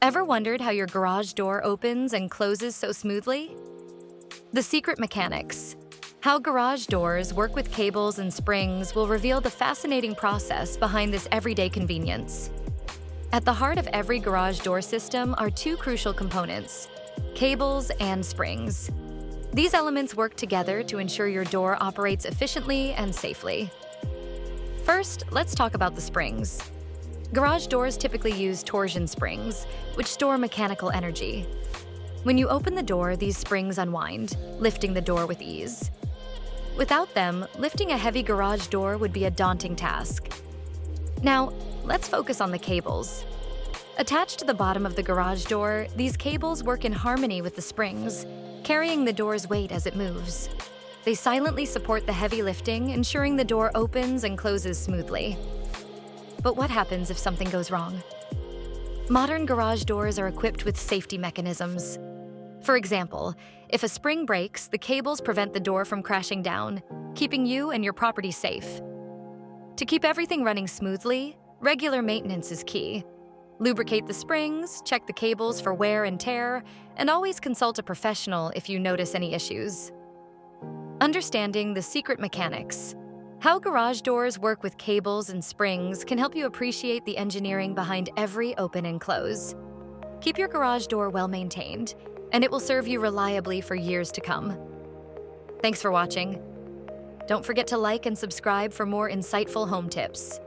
Ever wondered how your garage door opens and closes so smoothly? The secret mechanics. How garage doors work with cables and springs will reveal the fascinating process behind this everyday convenience. At the heart of every garage door system are two crucial components: cables and springs. These elements work together to ensure your door operates efficiently and safely. First, let's talk about the springs. Garage doors typically use torsion springs, which store mechanical energy. When you open the door, these springs unwind, lifting the door with ease. Without them, lifting a heavy garage door would be a daunting task. Now, let's focus on the cables. Attached to the bottom of the garage door, these cables work in harmony with the springs, carrying the door's weight as it moves. They silently support the heavy lifting, ensuring the door opens and closes smoothly. But what happens if something goes wrong? Modern garage doors are equipped with safety mechanisms. For example, if a spring breaks, the cables prevent the door from crashing down, keeping you and your property safe. To keep everything running smoothly, regular maintenance is key. Lubricate the springs, check the cables for wear and tear, and always consult a professional if you notice any issues. Understanding the secret mechanics. How garage doors work with cables and springs can help you appreciate the engineering behind every open and close. Keep your garage door well maintained, and it will serve you reliably for years to come. Thanks for watching. Don't forget to like and subscribe for more insightful home tips.